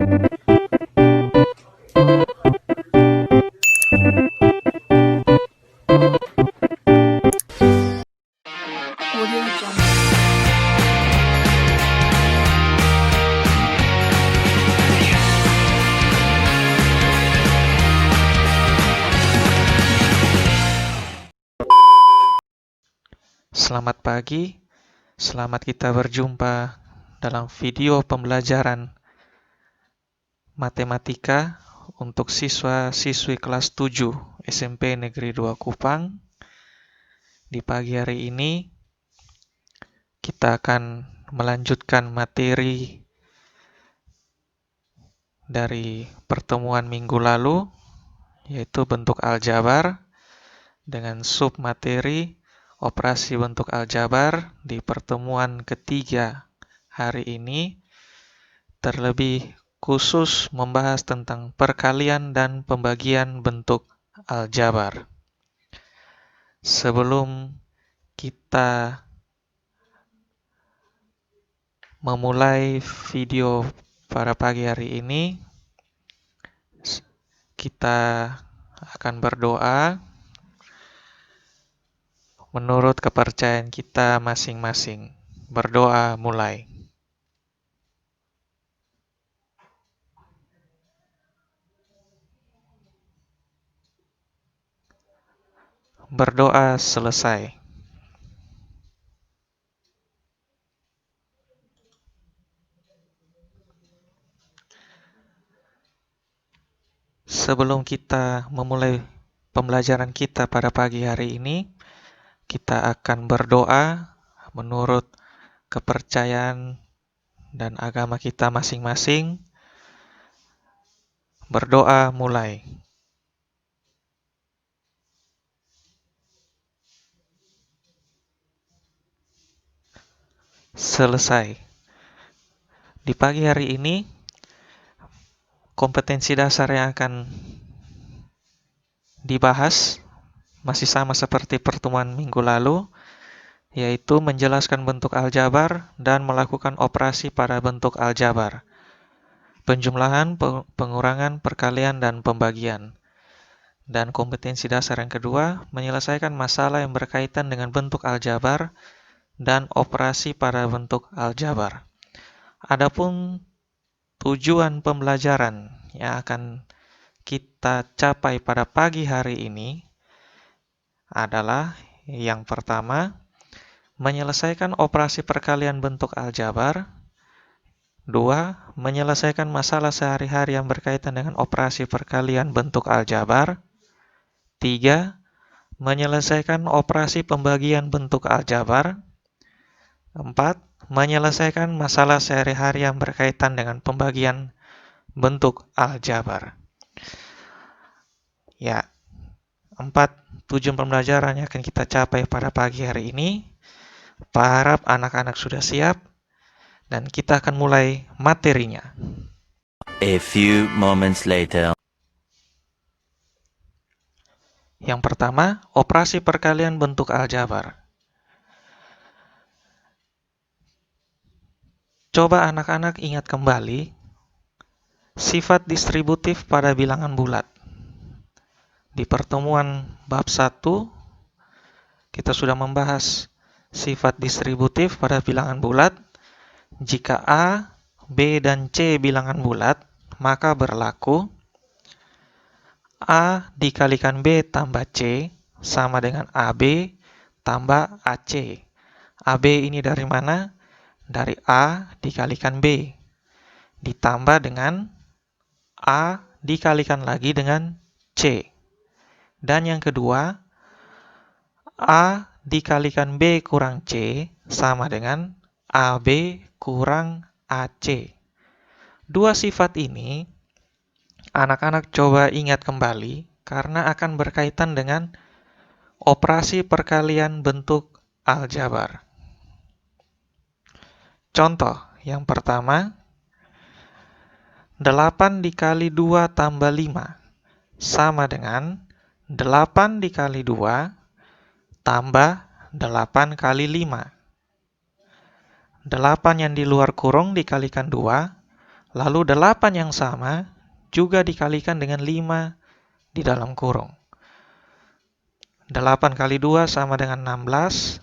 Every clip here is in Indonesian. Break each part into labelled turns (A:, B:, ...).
A: Audio Jungle.
B: Selamat pagi, selamat kita berjumpa dalam video pembelajaran matematika untuk siswa-siswi kelas 7 SMP Negeri 2 Kupang. Di pagi hari ini kita akan melanjutkan materi dari pertemuan minggu lalu, yaitu bentuk aljabar dengan submateri operasi bentuk aljabar. Di pertemuan ketiga hari ini terlebih khusus membahas tentang perkalian dan pembagian bentuk aljabar. Sebelum kita memulai video pada pagi hari ini, kita akan berdoa menurut kepercayaan kita masing-masing. Berdoa mulai. Berdoa selesai. Sebelum kita memulai pembelajaran kita pada pagi hari ini, kita akan berdoa menurut kepercayaan dan agama kita masing-masing. Berdoa mulai. Selesai. Di pagi hari ini, kompetensi dasar yang akan dibahas masih sama seperti pertemuan minggu lalu, yaitu menjelaskan bentuk aljabar dan melakukan operasi pada bentuk aljabar. Penjumlahan, pengurangan, perkalian, dan pembagian. Dan kompetensi dasar yang kedua, menyelesaikan masalah yang berkaitan dengan bentuk aljabar dan operasi pada bentuk aljabar. Adapun tujuan pembelajaran yang akan kita capai pada pagi hari ini adalah yang pertama, menyelesaikan operasi perkalian bentuk aljabar. 2. Menyelesaikan masalah sehari-hari yang berkaitan dengan operasi perkalian bentuk aljabar. 3. Menyelesaikan operasi pembagian bentuk aljabar. 4. Menyelesaikan masalah sehari-hari yang berkaitan dengan pembagian bentuk aljabar. Ya, 4 tujuan pembelajaran yang akan kita capai pada pagi hari ini. Pak harap anak-anak sudah siap dan kita akan mulai materinya.
C: A few moments later.
B: Yang pertama, operasi perkalian bentuk aljabar. Coba anak-anak ingat kembali sifat distributif pada bilangan bulat. Di pertemuan bab 1, kita sudah membahas sifat distributif pada bilangan bulat. Jika A, B, dan C bilangan bulat, maka berlaku A dikalikan B tambah C sama dengan AB tambah AC. AB ini dari mana? Dari A dikalikan B, ditambah dengan A dikalikan lagi dengan C. Dan yang kedua, A dikalikan B kurang C sama dengan AB kurang AC. Dua sifat ini, anak-anak coba ingat kembali karena akan berkaitan dengan operasi perkalian bentuk aljabar. Contoh yang pertama, 8 dikali 2 tambah 5 sama dengan 8 dikali 2 tambah 8 kali 5. 8 yang di luar kurung dikalikan 2, Lalu 8 yang sama juga dikalikan dengan 5 di dalam kurung. 8 kali 2 sama dengan 16,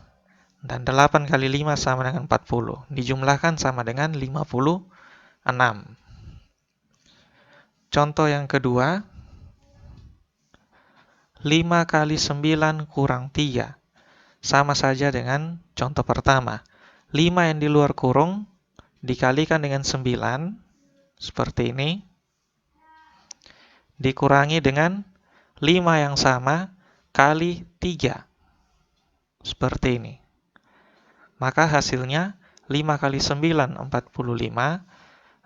B: dan 8 kali 5 sama dengan 40. Dijumlahkan sama dengan 56. Contoh yang kedua, 5 kali 9 kurang 3. Sama saja dengan contoh pertama. 5 yang di luar kurung dikalikan dengan 9, seperti ini, dikurangi dengan 5 yang sama kali 3, seperti ini. Maka hasilnya 5 kali 9, 45,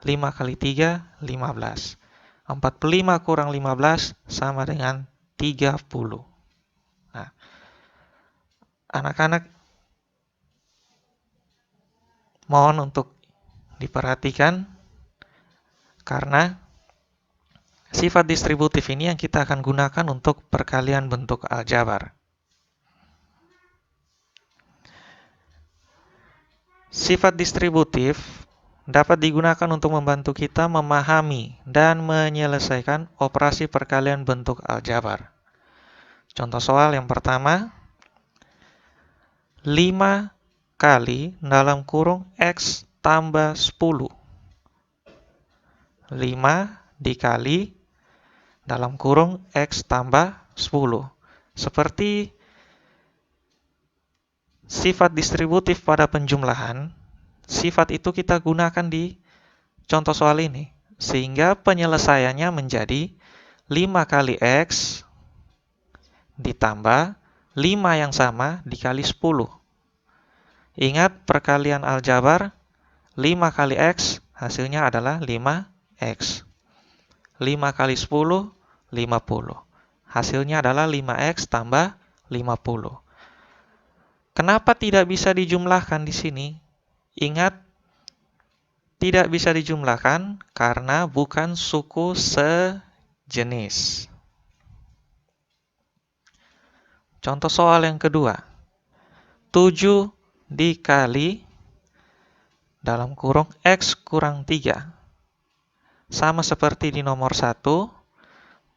B: 5 kali 3, 15. 45 kurang 15 sama dengan 30. Nah, anak-anak mohon untuk diperhatikan, karena sifat distributif ini yang kita akan gunakan untuk perkalian bentuk aljabar. Sifat distributif dapat digunakan untuk membantu kita memahami dan menyelesaikan operasi perkalian bentuk aljabar. Contoh soal yang pertama, 5 kali dalam kurung X tambah 10. 5 dikali dalam kurung X tambah 10. Seperti sifat distributif pada penjumlahan, sifat itu kita gunakan di contoh soal ini. Sehingga penyelesaiannya menjadi 5 kali X ditambah 5 yang sama dikali 10. Ingat perkalian aljabar, 5 kali X hasilnya adalah 5X. 5 kali 10, 50. Hasilnya adalah 5X tambah 50. Kenapa tidak bisa dijumlahkan di sini? Ingat, tidak bisa dijumlahkan karena bukan suku sejenis. Contoh soal yang kedua. 7 dikali dalam kurung X kurang 3. Sama seperti di nomor 1,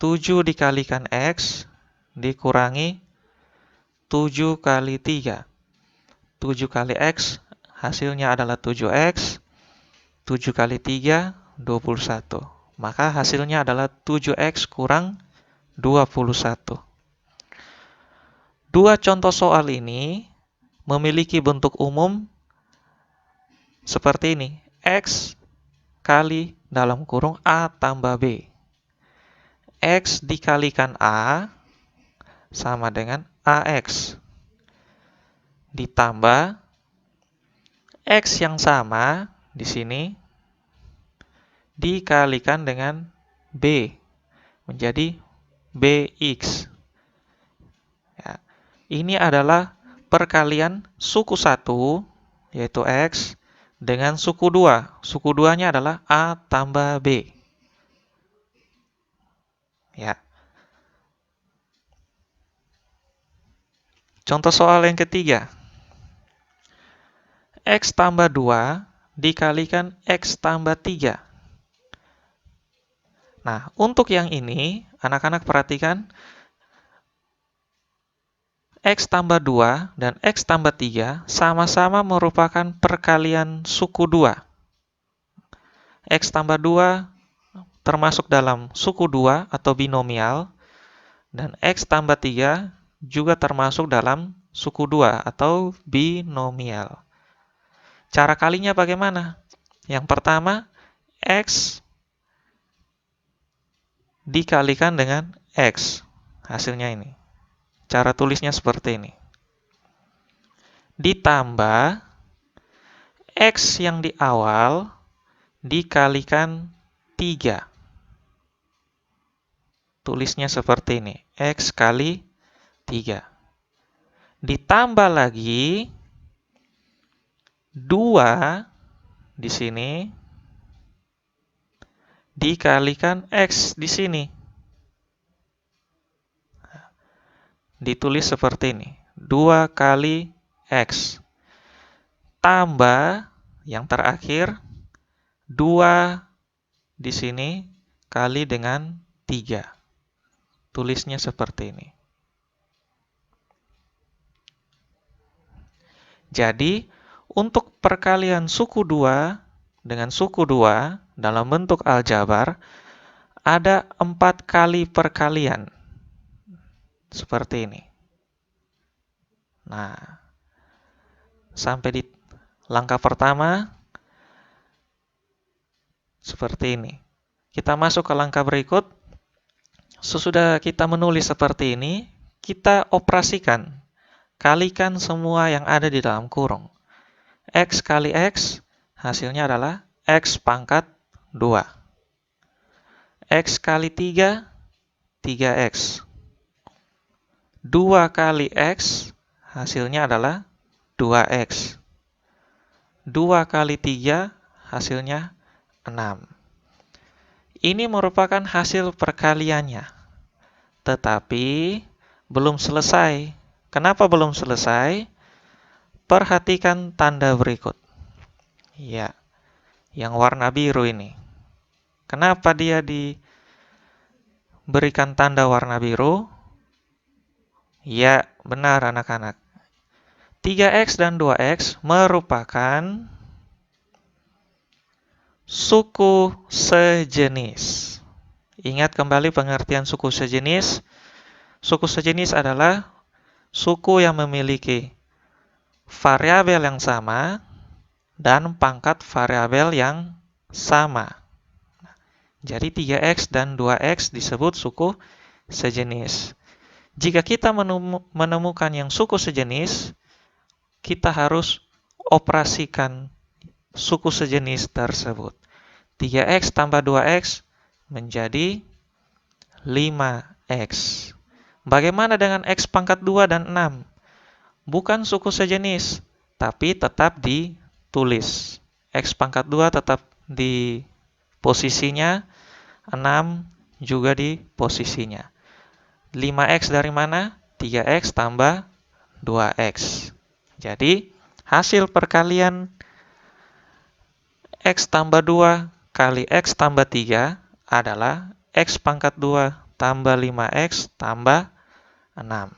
B: 7 dikalikan X dikurangi 7 kali 3. 7 kali X hasilnya adalah 7X. 7 kali 3, 21. Maka hasilnya adalah 7X kurang 21. Dua contoh soal ini memiliki bentuk umum seperti ini. X kali dalam kurung A tambah B. X dikalikan A sama dengan AX. Ditambah X yang sama di sini dikalikan dengan B. Menjadi BX. Ya. Ini adalah perkalian suku 1, yaitu X, dengan suku 2. Suku 2-nya adalah A tambah B. Ya. Contoh soal yang ketiga. X tambah 2 dikalikan X tambah 3. Nah, untuk yang ini, anak-anak perhatikan, X tambah 2 dan X tambah 3 sama-sama merupakan perkalian suku 2. X tambah 2 termasuk dalam suku 2 atau binomial, dan X tambah 3 juga termasuk dalam suku 2 atau binomial. Cara kalinya bagaimana? Yang pertama, X dikalikan dengan X. Hasilnya ini. Cara tulisnya seperti ini. Ditambah X yang di awal dikalikan 3. Tulisnya seperti ini. X kali 3. Ditambah lagi 2 di sini dikalikan X di sini. Ditulis seperti ini. 2 kali X. Tambah yang terakhir 2 di sini kali dengan 3. Tulisnya seperti ini. Jadi, untuk perkalian suku 2 dengan suku 2 dalam bentuk aljabar, ada 4 kali perkalian. Seperti ini. Nah, sampai di langkah pertama, seperti ini. Kita masuk ke langkah berikut. Sesudah kita menulis seperti ini, kita operasikan. Kalikan semua yang ada di dalam kurung. X kali X, hasilnya adalah X pangkat 2. X kali 3, 3X. 2 kali X, hasilnya adalah 2X. 2 kali 3, hasilnya 6. Ini merupakan hasil perkaliannya. Tetapi belum selesai. Kenapa belum selesai? Perhatikan tanda berikut. Ya, yang warna biru ini. Kenapa dia diberikan tanda warna biru? Ya, benar anak-anak. 3X dan 2X merupakan suku sejenis. Ingat kembali pengertian suku sejenis. Suku sejenis adalah suku yang memiliki variabel yang sama dan pangkat variabel yang sama. Jadi 3X dan 2X disebut suku sejenis. Jika kita menemukan yang suku sejenis, kita harus operasikan suku sejenis tersebut. 3X tambah 2X menjadi 5X. Bagaimana dengan X pangkat 2 dan 6? Bukan suku sejenis, tapi tetap ditulis. X pangkat 2 tetap di posisinya, 6 juga di posisinya. 5X dari mana? 3X tambah 2X. Jadi, hasil perkalian X tambah 2 kali X tambah 3 adalah X pangkat 2 tambah 5X tambah 6.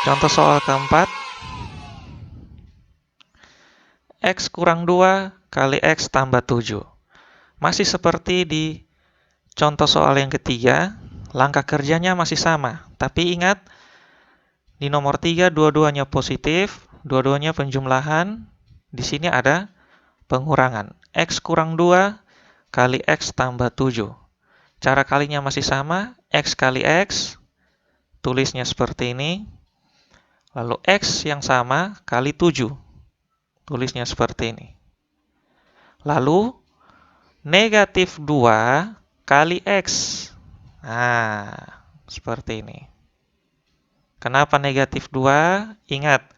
B: Contoh soal keempat. X kurang 2 kali X tambah 7. Masih seperti di contoh soal yang ketiga, langkah kerjanya masih sama. Tapi ingat, di nomor 3 dua-duanya positif, dua-duanya penjumlahan. Di sini ada pengurangan. X kurang 2 kali X tambah 7. Cara kalinya masih sama, X kali X, tulisnya seperti ini. Lalu X yang sama kali 7, tulisnya seperti ini. Lalu, negatif 2 kali X. Nah, seperti ini. Kenapa negatif 2? Ingat,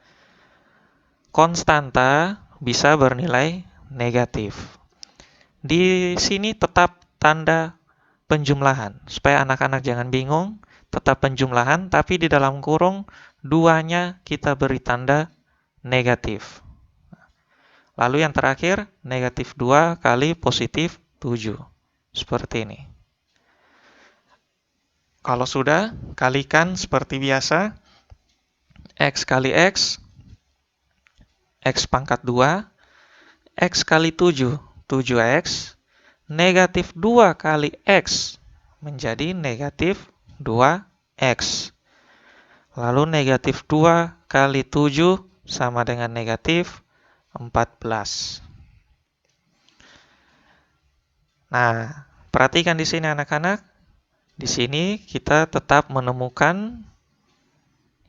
B: konstanta bisa bernilai negatif. Di sini tetap tanda penjumlahan. Supaya anak-anak jangan bingung, tetap penjumlahan, tapi di dalam kurung, 2-nya kita beri tanda negatif. Lalu yang terakhir, negatif 2 kali positif 7. Seperti ini. Kalau sudah, kalikan seperti biasa. X kali X, X pangkat 2, X kali 7, 7X, negatif 2 kali X menjadi negatif 2X. Lalu negatif 2 kali 7 sama dengan negatif 14. Nah, perhatikan di sini anak-anak. Di sini kita tetap menemukan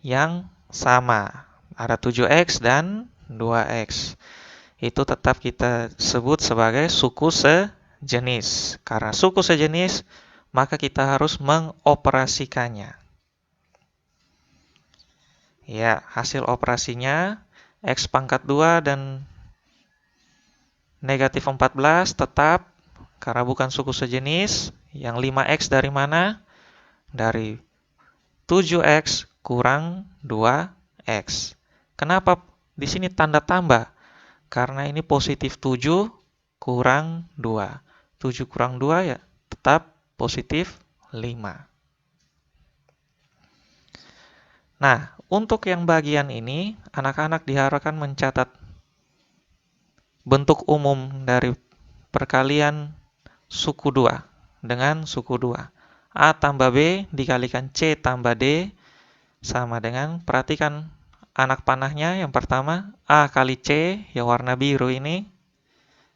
B: yang sama. Ada 7X dan 2X. Itu tetap kita sebut sebagai suku sejenis. Karena suku sejenis, maka kita harus mengoperasikannya. Ya, hasil operasinya X pangkat 2 dan negatif 14 tetap karena bukan suku sejenis. Yang 5X dari mana? Dari 7X kurang 2X. Kenapa di sini tanda tambah? Karena ini positif 7 kurang 2. 7 kurang 2 ya tetap positif 5. Nah, untuk yang bagian ini, anak-anak diharapkan mencatat bentuk umum dari perkalian suku 2 dengan suku 2. A tambah B dikalikan C tambah D sama dengan, perhatikan anak panahnya yang pertama, A kali C yang warna biru ini.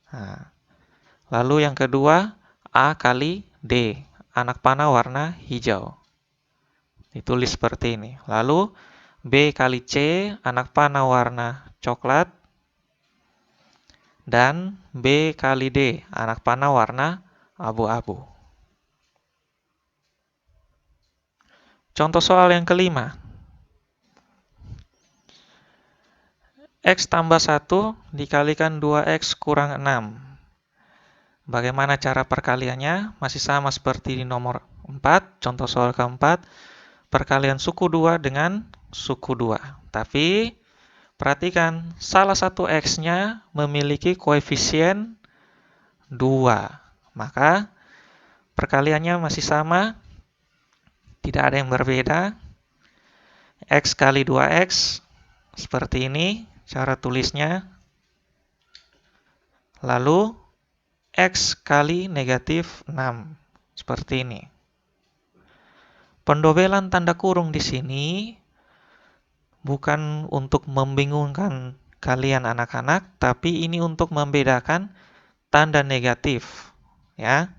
B: Nah, lalu yang kedua, A kali D, anak panah warna hijau. Ditulis seperti ini. Lalu B kali C, anak panah warna coklat. Dan B kali D, anak panah warna abu-abu. Contoh soal yang kelima. X tambah 1 dikalikan 2X kurang 6. Bagaimana cara perkaliannya? Masih sama seperti di nomor 4, contoh soal keempat. Perkalian suku 2 dengan suku 2. Tapi, perhatikan, salah satu X-nya memiliki koefisien 2. Maka, perkaliannya masih sama, tidak ada yang berbeda. X kali 2X, seperti ini cara tulisnya. Lalu, X kali negatif 6, seperti ini. Pendobelan tanda kurung di sini bukan untuk membingungkan kalian anak-anak, tapi ini untuk membedakan tanda negatif. Ya,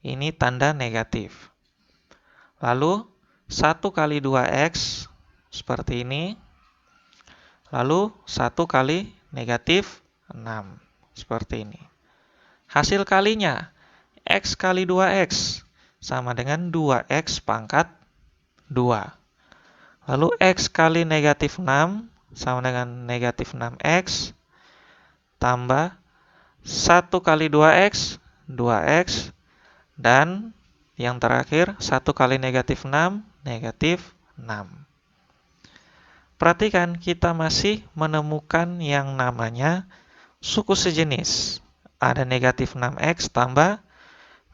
B: ini tanda negatif. Lalu, 1 kali 2X, seperti ini. Lalu, 1 kali negatif 6, seperti ini. Hasil kalinya, X kali 2X, sama dengan 2X pangkat 2. Lalu X kali negatif 6, sama dengan negatif 6X, tambah 1 kali 2X, 2X, dan yang terakhir, 1 kali negatif 6, negatif 6. Perhatikan, kita masih menemukan yang namanya suku sejenis. Ada negatif 6X tambah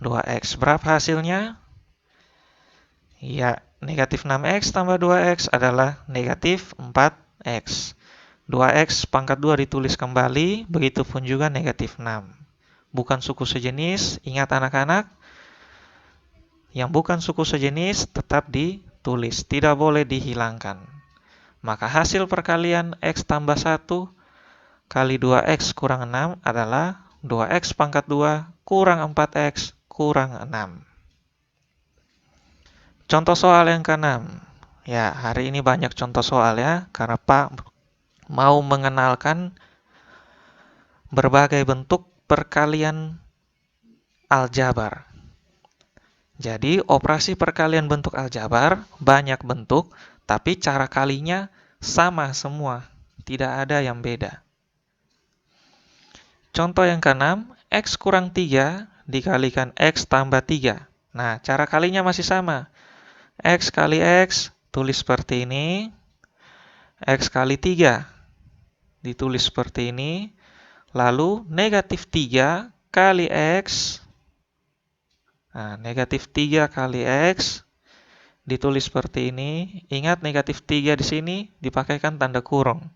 B: 2X. Berapa hasilnya? Ya, negatif 6X tambah 2X adalah negatif 4X. 2X pangkat 2 ditulis kembali, begitupun juga negatif 6. Bukan suku sejenis, ingat anak-anak, yang bukan suku sejenis tetap ditulis, tidak boleh dihilangkan. Maka hasil perkalian X tambah 1 kali 2X kurang 6 adalah 2X pangkat 2 kurang 4X kurang 6. Contoh soal yang ke-6. Ya, hari ini banyak contoh soal ya, karena Pak mau mengenalkan berbagai bentuk perkalian aljabar. Jadi, operasi perkalian bentuk aljabar banyak bentuk, tapi cara kalinya sama semua, tidak ada yang beda. Contoh yang ke-6, X kurang 3 dikalikan X tambah 3. Nah, cara kalinya masih sama. X kali X, tulis seperti ini. X kali 3, ditulis seperti ini. Lalu, negatif 3 kali X. Nah, negatif 3 kali X, ditulis seperti ini. Ingat, negatif 3 di sini dipakaikan tanda kurung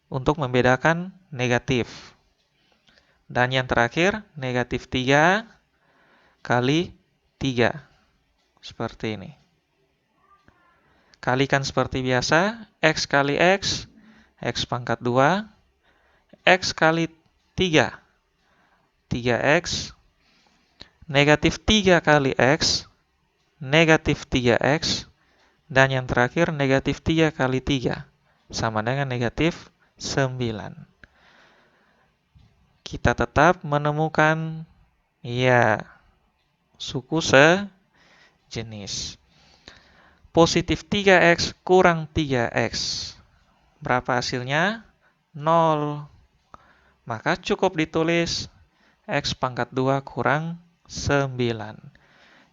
B: untuk membedakan negatif. Dan yang terakhir, negatif 3 kali 3. Seperti ini. Kalikan seperti biasa, X kali X, X pangkat 2. X kali 3, 3X. Negatif 3 kali X, negatif 3X. Dan yang terakhir, negatif 3 kali 3, sama dengan negatif 9. Kita tetap menemukan, ya, suku sejenis. Positif 3X kurang 3X. Berapa hasilnya? 0. Maka cukup ditulis X pangkat 2 kurang 9.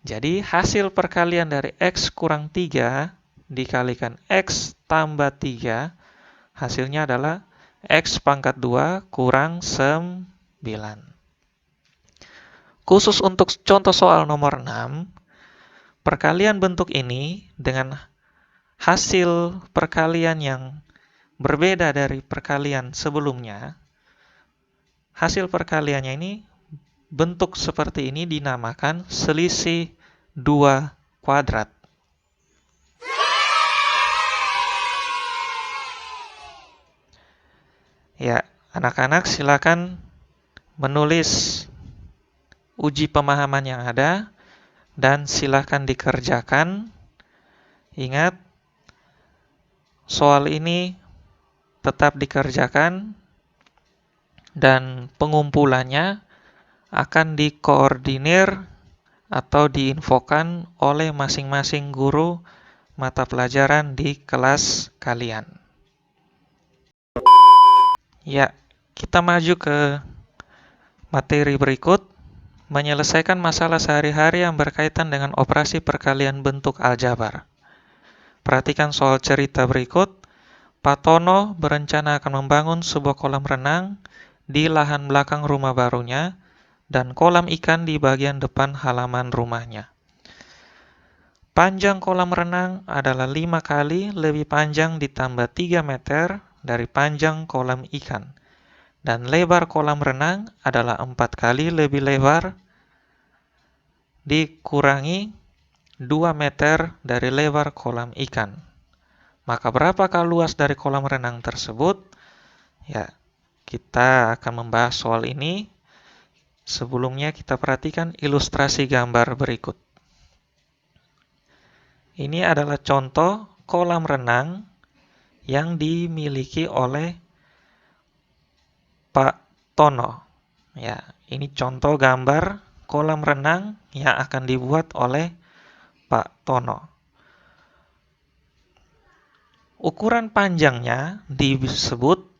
B: Jadi hasil perkalian dari X kurang 3 dikalikan X tambah 3, hasilnya adalah X pangkat 2 kurang 9. Khusus untuk contoh soal nomor 6, perkalian bentuk ini dengan hasil perkalian yang berbeda dari perkalian sebelumnya. Hasil perkaliannya ini, bentuk seperti ini dinamakan selisih 2 kuadrat. Ya, anak-anak silakan menulis uji pemahaman yang ada dan silakan dikerjakan. Ingat, soal ini tetap dikerjakan dan pengumpulannya akan dikoordinir atau diinfokan oleh masing-masing guru mata pelajaran di kelas kalian. Ya, kita maju ke materi berikut, menyelesaikan masalah sehari-hari yang berkaitan dengan operasi perkalian bentuk aljabar. Perhatikan soal cerita berikut. Pak Tono berencana akan membangun sebuah kolam renang di lahan belakang rumah barunya dan kolam ikan di bagian depan halaman rumahnya. Panjang kolam renang adalah 5 kali lebih panjang ditambah 3 meter dari panjang kolam ikan. Dan lebar kolam renang adalah 4 kali lebih lebar dikurangi 2 meter dari lebar kolam ikan. Maka berapakah luas dari kolam renang tersebut? Ya, kita akan membahas soal ini. Sebelumnya kita perhatikan ilustrasi gambar berikut. Ini adalah contoh kolam renang yang dimiliki oleh Pak Tono. Ya, ini contoh gambar kolam renang yang akan dibuat oleh Pak Tono. Ukuran panjangnya disebut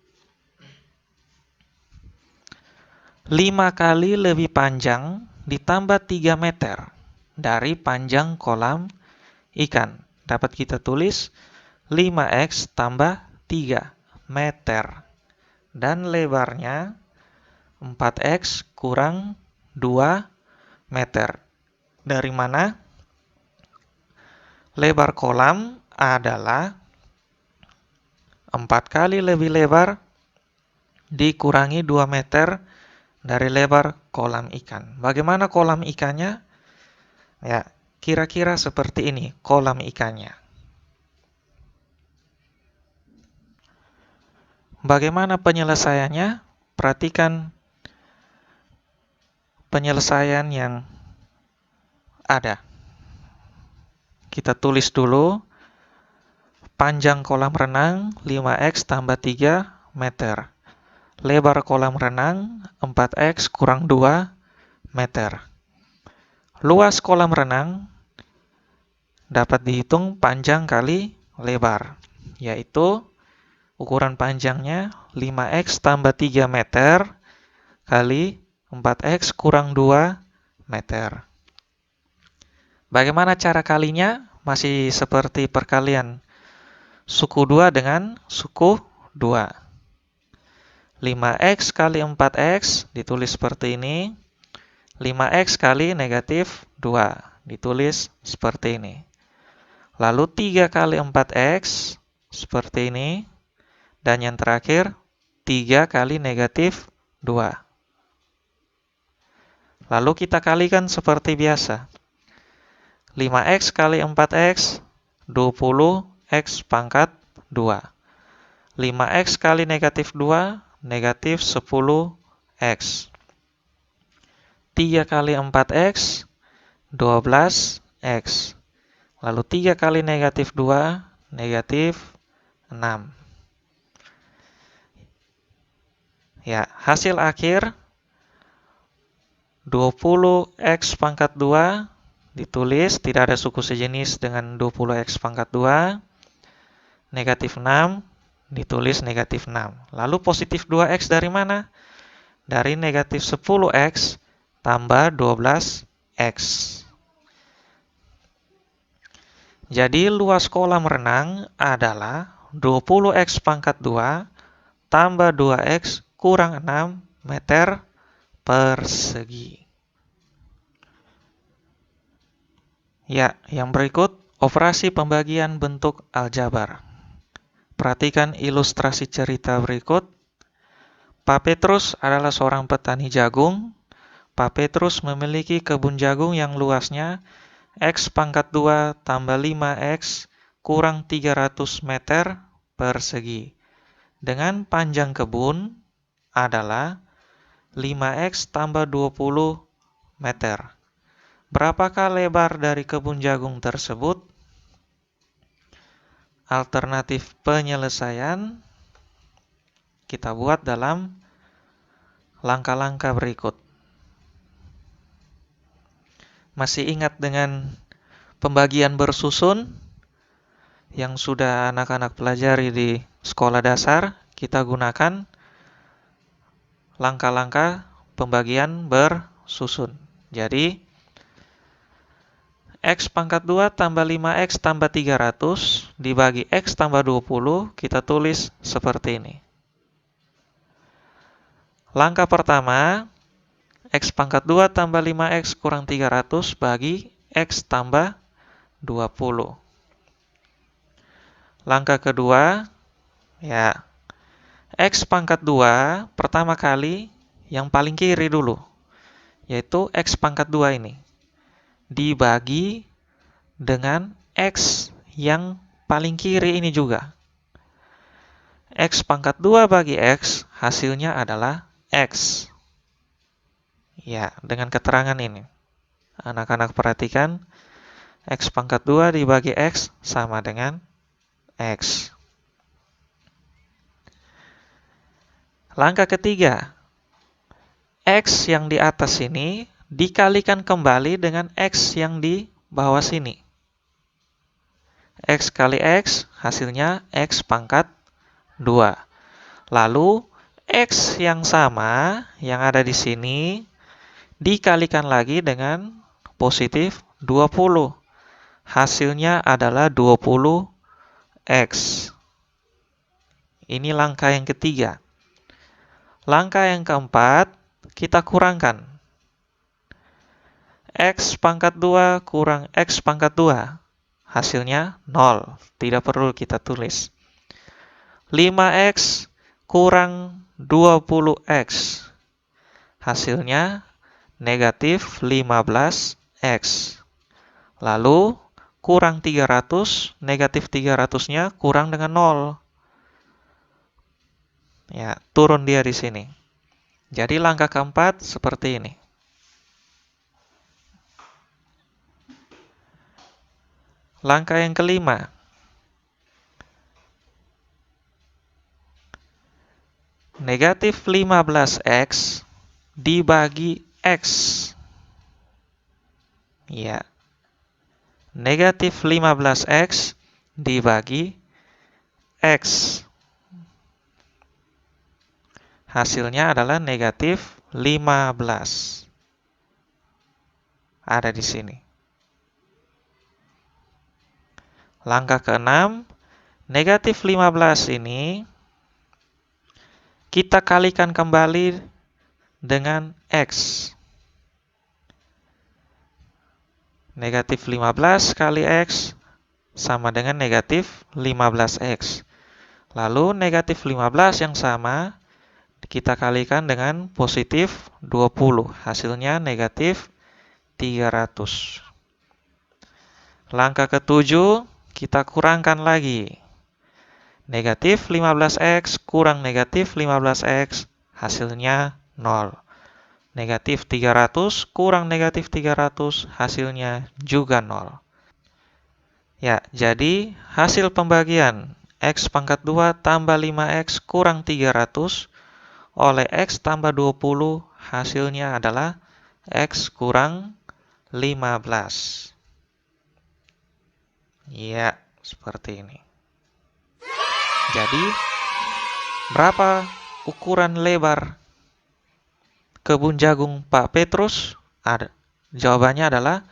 B: 5 kali lebih panjang ditambah 3 meter dari panjang kolam ikan. Dapat kita tulis 5x tambah 3 meter. Dan lebarnya 4x kurang 2 meter. Dari mana? Lebar kolam adalah 4 kali lebih lebar dikurangi 2 meter dari lebar kolam ikan. Bagaimana kolam ikannya? Ya, kira-kira seperti ini kolam ikannya. Bagaimana penyelesaiannya? Perhatikan penyelesaian yang ada. Kita tulis dulu. Panjang kolam renang 5x tambah 3 meter. Lebar kolam renang 4x kurang 2 meter. Luas kolam renang dapat dihitung panjang kali lebar, yaitu ukuran panjangnya 5x tambah 3 meter kali 4x kurang 2 meter. Bagaimana cara kalinya? Masih seperti perkalian suku 2 dengan suku 2. 5x kali 4x ditulis seperti ini. 5x kali negatif 2 ditulis seperti ini. Lalu 3 kali 4x seperti ini. Dan yang terakhir 3 kali negatif 2. Lalu kita kalikan seperti biasa. 5x kali 4x 20x pangkat 2. 5x kali negatif 2 negatif 10x. 3 kali 4x 12x. Lalu 3 kali negatif 2 negatif 6. Ya, hasil akhir 20x pangkat 2 ditulis, tidak ada suku sejenis dengan 20x pangkat 2. Negatif 6 ditulis negatif 6. Lalu positif 2x dari mana? Dari negatif 10x tambah 12x. Jadi luas kolam renang adalah 20x pangkat 2 tambah 2x kurang 6 meter persegi. Ya, yang berikut operasi pembagian bentuk aljabar. Perhatikan ilustrasi cerita berikut. Pak Petrus adalah seorang petani jagung. Pak Petrus memiliki kebun jagung yang luasnya X pangkat 2 tambah 5X kurang 300 meter persegi. Dengan panjang kebun adalah 5X tambah 20 meter. Berapakah lebar dari kebun jagung tersebut? Alternatif penyelesaian kita buat dalam langkah-langkah berikut. Masih ingat dengan pembagian bersusun yang sudah anak-anak pelajari di sekolah dasar? Kita gunakan langkah-langkah pembagian bersusun. Jadi, X pangkat 2 tambah 5X tambah 300 dibagi X tambah 20, kita tulis seperti ini. Langkah pertama, X pangkat 2 tambah 5X kurang 300 bagi X tambah 20. Langkah kedua, ya, X pangkat 2 pertama kali yang paling kiri dulu, yaitu X pangkat 2 ini. Dibagi dengan X yang paling kiri ini juga. X pangkat 2 bagi X, hasilnya adalah X. Ya, dengan keterangan ini. Anak-anak perhatikan, X pangkat 2 dibagi X sama dengan X. Langkah ketiga, X yang di atas sini dikalikan kembali dengan X yang di bawah sini. X kali X, hasilnya X pangkat 2. Lalu, X yang sama yang ada di sini dikalikan lagi dengan positif 20. Hasilnya adalah 20X. Ini langkah yang ketiga. Langkah yang keempat, kita kurangkan. X pangkat 2 kurang X pangkat 2. Hasilnya 0. Tidak perlu kita tulis. 5X kurang 20X. Hasilnya negatif 15X. Lalu kurang 300, negatif 300-nya kurang dengan 0. Ya, turun dia di sini. Jadi langkah keempat seperti ini. Langkah yang kelima. Negatif 15X dibagi X. Ya. Negatif 15X dibagi X. Hasilnya adalah negatif 15. Ada di sini. Langkah keenam, negatif 15 ini kita kalikan kembali dengan X. Negatif 15 kali X sama dengan negatif 15X. Lalu negatif 15 yang sama kita kalikan dengan positif 20. Hasilnya negatif 300. Langkah ketujuh, kita kurangkan lagi. Negatif 15X kurang negatif 15X, hasilnya 0. Negatif 300 kurang negatif 300, hasilnya juga 0. Ya, jadi hasil pembagian X pangkat 2 tambah 5X kurang 300 oleh X tambah 20, hasilnya adalah X kurang 15. Ya, seperti ini. Jadi, berapa ukuran lebar kebun jagung Pak Petrus? Jawabannya adalah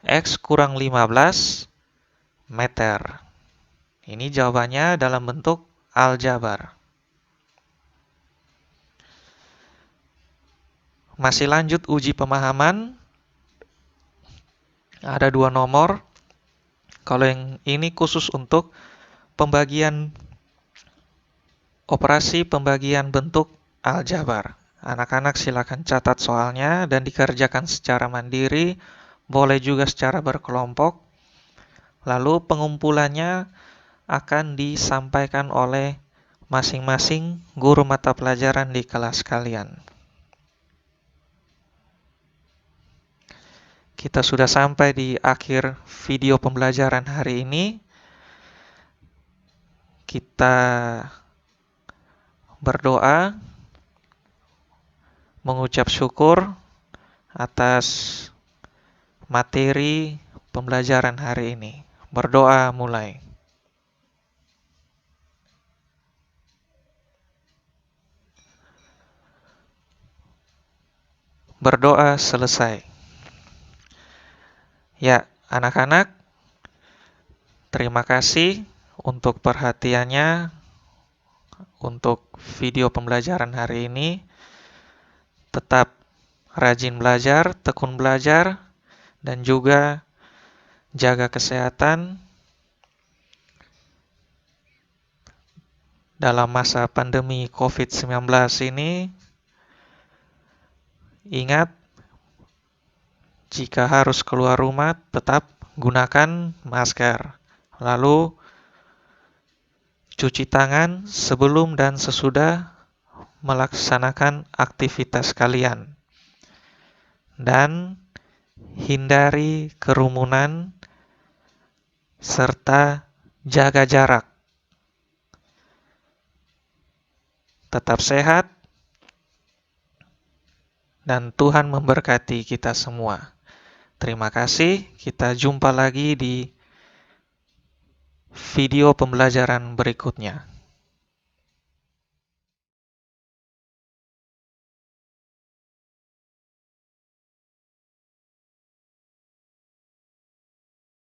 B: X kurang 15 meter. Ini jawabannya dalam bentuk aljabar. Masih lanjut uji pemahaman. Ada 2 nomor. Kalau yang ini khusus untuk pembagian operasi pembagian bentuk aljabar. Anak-anak silakan catat soalnya dan dikerjakan secara mandiri, boleh juga secara berkelompok. Lalu pengumpulannya akan disampaikan oleh masing-masing guru mata pelajaran di kelas kalian. Kita sudah sampai di akhir video pembelajaran hari ini. Kita berdoa, mengucap syukur atas materi pembelajaran hari ini. Berdoa mulai. Berdoa selesai. Ya, anak-anak, terima kasih untuk perhatiannya untuk video pembelajaran hari ini. Tetap rajin belajar, tekun belajar, dan juga jaga kesehatan dalam masa pandemi COVID-19 ini. Ingat, jika harus keluar rumah, tetap gunakan masker. Lalu, cuci tangan sebelum dan sesudah melaksanakan aktivitas kalian. Dan hindari kerumunan serta jaga jarak. Tetap sehat dan Tuhan memberkati kita semua. Terima kasih, kita jumpa lagi di video pembelajaran berikutnya.